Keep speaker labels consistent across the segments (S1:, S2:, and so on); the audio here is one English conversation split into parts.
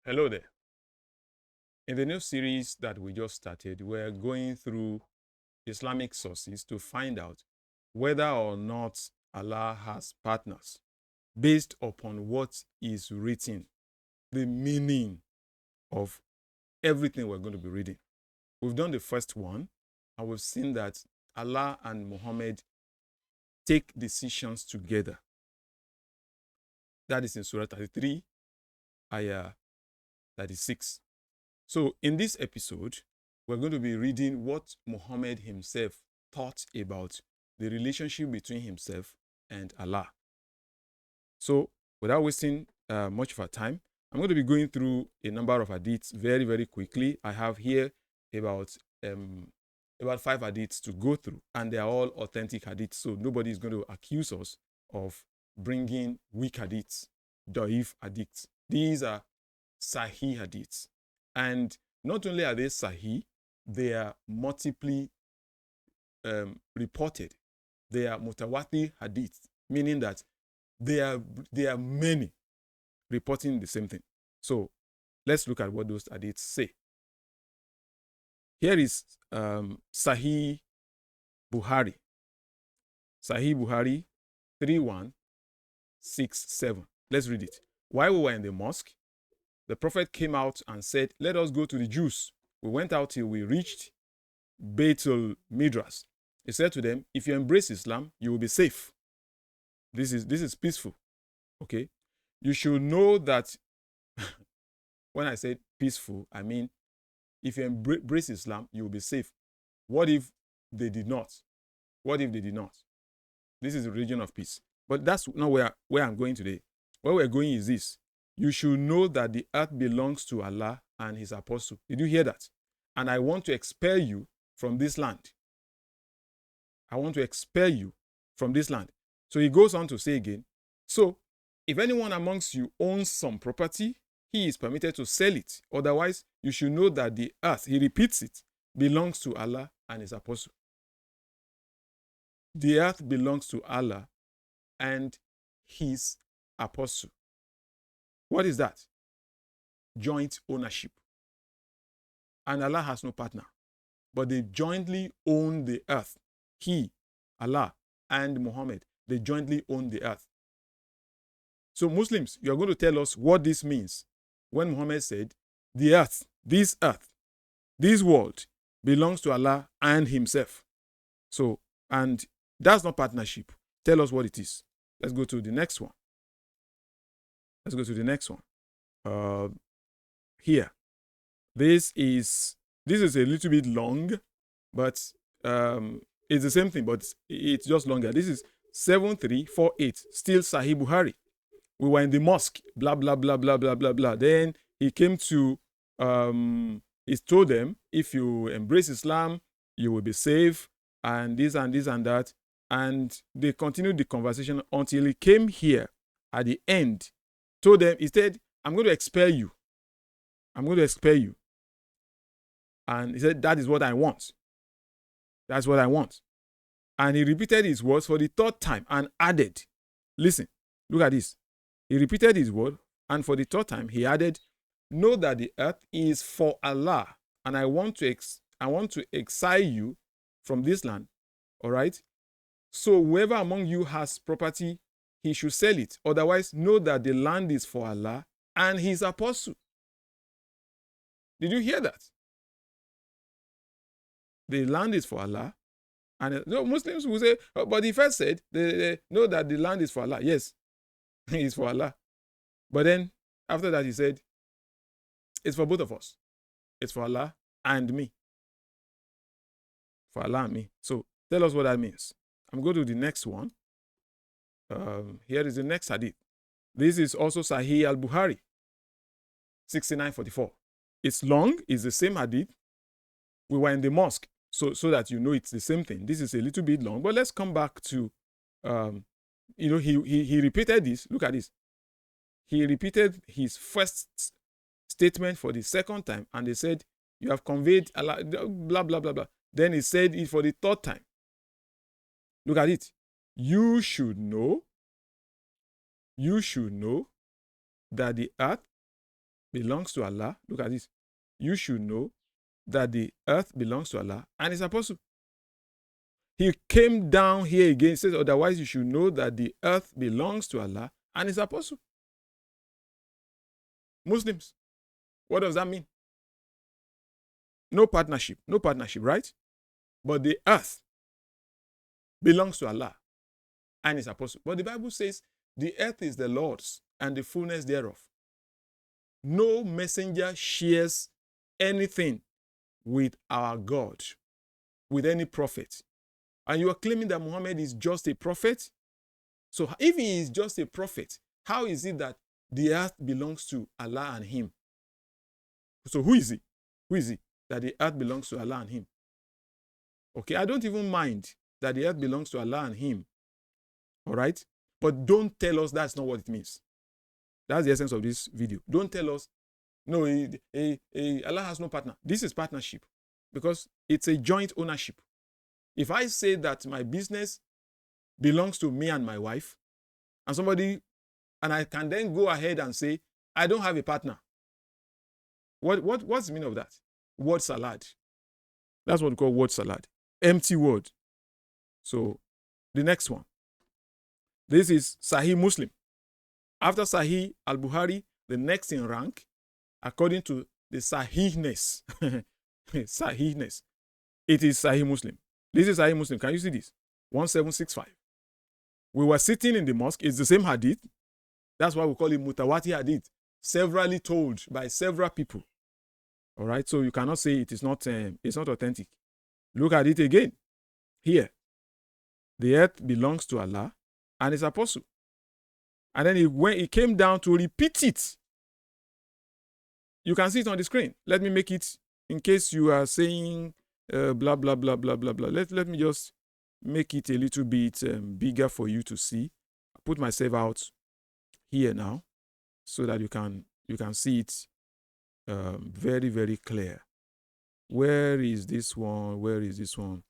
S1: Hello there. In the new series that we just started, we're going through Islamic sources to find out whether or not Allah has partners based upon what is written, the meaning of everything we're going to be reading. We've done the first one, and we've seen that Allah and Muhammad take decisions together. That is in Surah 33, Ayah 36. So in this episode, we're going to be reading what Muhammad himself thought about the relationship between himself and Allah. So without wasting much of our time, I'm going to be going through a number of hadiths very, very quickly. I have here about 5 hadiths to go through, and they are all authentic hadiths. So nobody is going to accuse us of bringing weak hadiths, da'if hadiths. These are Sahih hadiths. And not only are they Sahih, they are multiply reported. They are mutawatir hadith, meaning that there are many reporting the same thing. So let's look at what those hadiths say. Here is Sahih Biukhari. Sahih Biukhari 3167. Let's read it. While we were in the mosque, the Prophet came out and said, "Let us go to the Jews." We went out till we reached Beitul Midrash. He said to them, "If you embrace Islam, you will be safe." This is peaceful. Okay? You should know that when I say peaceful, I mean if you embrace Islam, you will be safe. What if they did not? What if they did not? This is the religion of peace. But that's not where I'm going today. Where we're going is this. You should know that the earth belongs to Allah and his apostle. Did you hear that? And I want to expel you from this land. I want to expel you from this land. So he goes on to say again, so if anyone amongst you owns some property, he is permitted to sell it. Otherwise, you should know that the earth, he repeats it, belongs to Allah and his apostle. The earth belongs to Allah and his apostle. What is that? Joint ownership. And Allah has no partner. But they jointly own the earth. He, Allah, and Muhammad, they jointly own the earth. So Muslims, you're going to tell us what this means when Muhammad said, the earth, this world belongs to Allah and himself. So, and that's not partnership. Tell us what it is. Let's go to the next one. Here. This is a little bit long, but it's the same thing, but it's just longer. This is 7348, still Sahih Biukhari. We were in the mosque, blah, blah, blah, blah, blah, blah, blah. Then he came to, he told them, if you embrace Islam, you will be safe, and this and this and that. And they continued the conversation until he came here at the end. Told them, he said, I'm going to expel you. I'm going to expel you. And he said, that is what I want. That's what I want. And he repeated his words for the 3rd time and added, listen, look at this. He repeated his word, and for the 3rd time, he added, know that the earth is for Allah, and I want to exile you from this land. All right? So whoever among you has property, he should sell it. Otherwise, know that the land is for Allah and his apostle. Did you hear that? The land is for Allah. And Muslims will say, oh, but he first said, they know that the land is for Allah. Yes, it's for Allah. But then, after that, he said, it's for both of us. It's for Allah and me. For Allah and me. So, tell us what that means. I'm going to the next one. Here is the next hadith. This is also Sahih al-Biukhari, 6944. It's long. It's the same hadith. We were in the mosque, so that you know it's the same thing. This is a little bit long, but let's come back to, he repeated this. Look at this. He repeated his first statement for the 2nd time, and they said, you have conveyed Allah, blah, blah, blah, blah. Then he said it for the 3rd time. Look at it. You should know that the earth belongs to Allah. Look at this. You should know that the earth belongs to Allah and his apostle. He came down here again, says, otherwise you should know that the earth belongs to Allah and his apostle. Muslims, what does that mean? No partnership, right? But the earth belongs to Allah and his apostle. But the Bible says the earth is the Lord's and the fullness thereof. No messenger shares anything with our God, with any prophet. And you are claiming that Muhammad is just a prophet? So if he is just a prophet, how is it that the earth belongs to Allah and him? So who is he? Who is he that the earth belongs to Allah and him? Okay, I don't even mind that the earth belongs to Allah and him. All right? But don't tell us that's not what it means. That's the essence of this video. Don't tell us, no, Allah has no partner. This is partnership because it's a joint ownership. If I say that my business belongs to me and my wife, and I can then go ahead and say, I don't have a partner. What's the meaning of that? Word salad. That's what we call word salad. Empty word. So the next one. This is Sahih Muslim. After Sahih al-Bukhari, the next in rank, according to the Sahihness, Sahihness, it is Sahih Muslim. This is Sahih Muslim. Can you see this? 1765. We were sitting in the mosque. It's the same hadith. That's why we call it Mutawati hadith. Severally told by several people. All right. So you cannot say it's not authentic. Look at it again. Here. The earth belongs to Allah and his apostle. And then he came down to repeat it. You can see it on the screen. Let me make it, in case you are saying blah, blah, blah, blah, blah, blah. Let me just make it a little bit bigger for you to see. I put myself out here now so that you can see it very, very clear. Where is this one? Where is this one?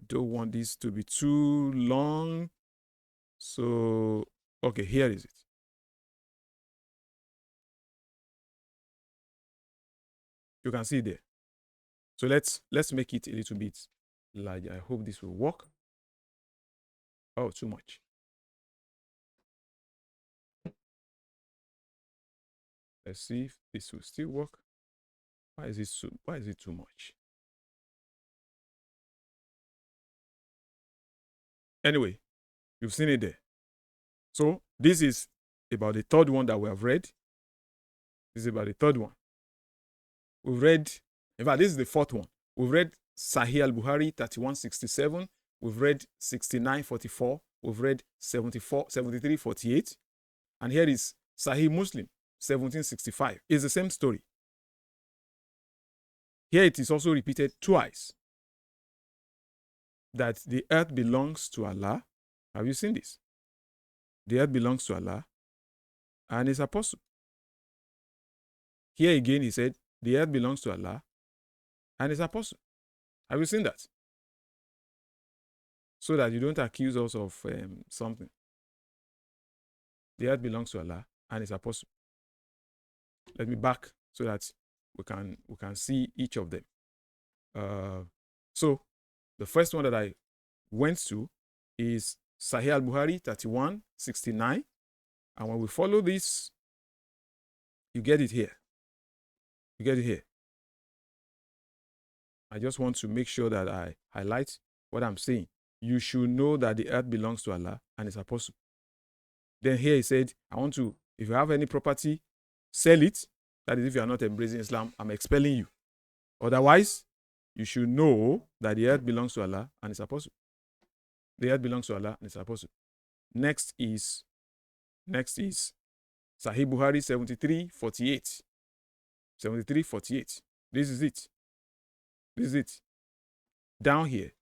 S1: Don't want this to be too long. So, okay, here is it. You can see there. So let's make it a little bit larger. I hope this will work. Oh, too much. Let's see if this will still work. Why is it too much? Anyway, you've seen it there. So this is about the third one that we have read. This is about the third one. We've read, in fact, this is the fourth one. We've read Sahih al-Bukhari 3167. We've read 6944. We've read 7348. And here is Sahih Muslim 1765. It's the same story. Here it is also repeated twice that the earth belongs to Allah. Have you seen this? The earth belongs to Allah and his apostle. Here again he said, the earth belongs to Allah and his apostle. Have you seen that? So that you don't accuse us of something. The earth belongs to Allah and his apostle. Let me back so that we can see each of them. So the first one that I went to is Sahih al-Bukhari 3169. And when we follow this, you get it here. You get it here. I just want to make sure that I highlight what I'm saying. You should know that the earth belongs to Allah and his apostle. Then here he said, if you have any property, sell it. That is, if you are not embracing Islam, I'm expelling you. Otherwise, you should know that the earth belongs to Allah and his apostle. The earth belongs to Allah and his apostle. Next is Sahih Bukhari 7348. 7348. This is it. This is it. Down here.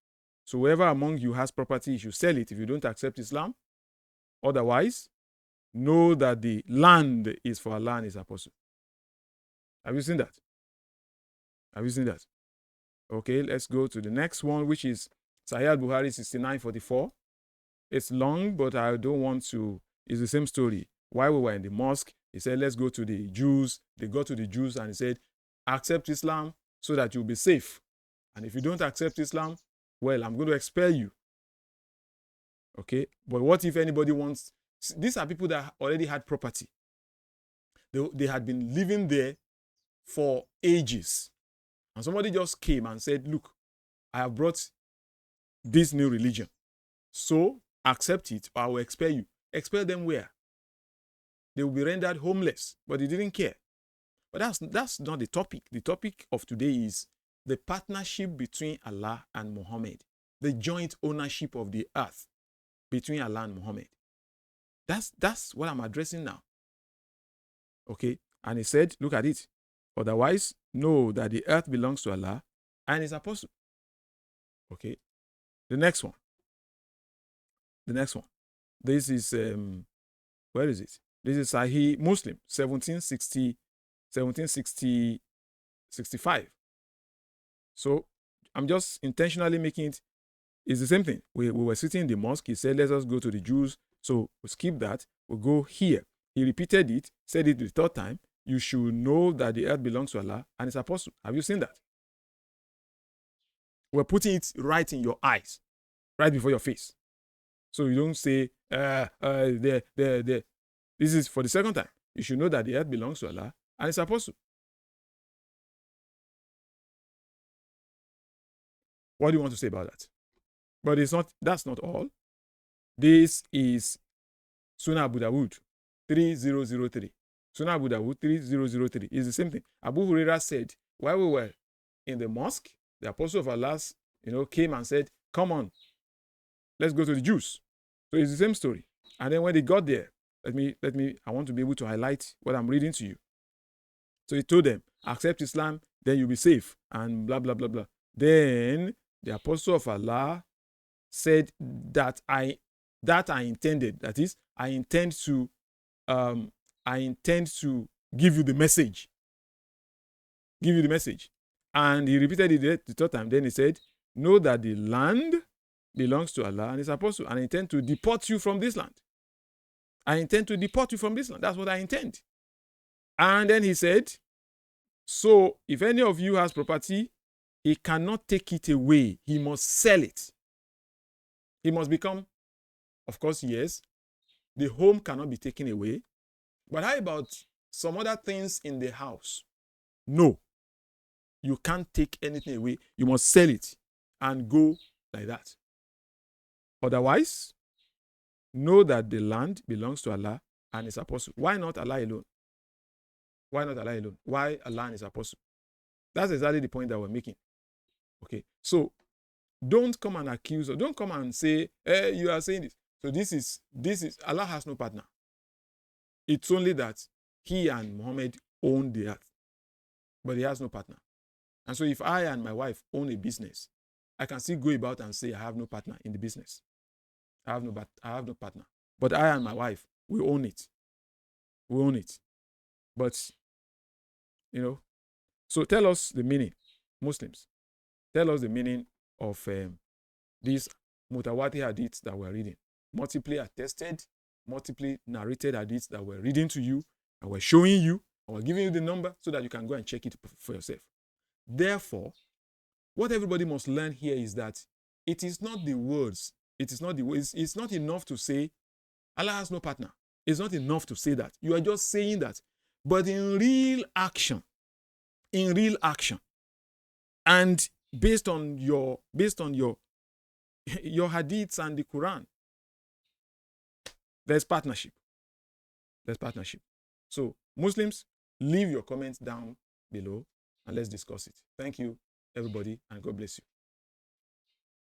S1: So whoever among you has property, you should sell it if you don't accept Islam. Otherwise, know that the land is for Allah and his apostle. Have you seen that? Have you seen that? Okay, let's go to the next one, which is Sahih al-Bukhari 6944. It's long, but I don't want to. It's the same story. While we were in the mosque, He said, let's go to the Jews. They got to the Jews and he said, accept Islam so that you'll be safe. And if you don't accept Islam, well, I'm going to expel you. Okay? But what if anybody wants... These are people that already had property. They had been living there for ages. And somebody just came and said, look, I have brought this new religion. So accept it or I will expel you. Expel them where? They will be rendered homeless. But they didn't care. But that's not the topic. The topic of today is the partnership between Allah and Muhammad. The joint ownership of the earth between Allah and Muhammad. That's what I'm addressing now. Okay? And he said, look at it. Otherwise, know that the earth belongs to Allah and his apostle. Okay? The next one. This is, where is it? This is Sahih Muslim, 65. So I'm just intentionally making it. It's the same thing. We were sitting in the mosque. He said, let us go to the Jews. So we skip that. We'll go here. He repeated it, said it the third time. You should know that the earth belongs to Allah and his apostle. Have you seen that? We're putting it right in your eyes, right before your face. So you don't say, there. This is for the second time. You should know that the earth belongs to Allah and his apostle. What do you want to say about that? But that's not all. This is Sunnah Abu Dawud 3003. Sunnah Abu Dawud 3003 is the same thing. Abu Hurairah said, while we were in the mosque, the apostle of Allah, came and said, come on, let's go to the Jews. So it's the same story. And then when they got there, I want to be able to highlight what I'm reading to you. So he told them, accept Islam, then you'll be safe, and blah, blah, blah, blah. Then the apostle of Allah said that I intended, that is, I intend to give you the message. Give you the message. And he repeated it the third time. Then he said, know that the land belongs to Allah and his apostle, and I intend to deport you from this land. I intend to deport you from this land. That's what I intend. And then he said, so if any of you has property, he cannot take it away. He must sell it. He must become, of course, yes, the home cannot be taken away. But how about some other things in the house? No. You can't take anything away. You must sell it and go like that. Otherwise, know that the land belongs to Allah and his apostle. Why not Allah alone? Why not Allah alone? Why Allah and his apostle? That's exactly the point that we're making. Okay, so don't come and accuse, or don't come and say, hey, you are saying this. So this is Allah has no partner. It's only that he and Muhammad own the earth, but he has no partner. And so if I and my wife own a business, I can still go about and say I have no partner in the business. I have no partner. But I and my wife, we own it. We own it. But, so tell us the meaning, Muslims. Tell us the meaning of these mutawatir hadiths that we're reading. Multiply attested, multiply narrated hadiths that we're reading to you, and we're showing you, and we're giving you the number so that you can go and check it for yourself. Therefore, what everybody must learn here is that it is not the words. It's not enough to say Allah has no partner. It's not enough to say that. You are just saying that. But in real action, and based on your hadiths and the Quran, there's partnership. So Muslims, leave your comments down below and let's discuss it. Thank you, everybody, and God bless you.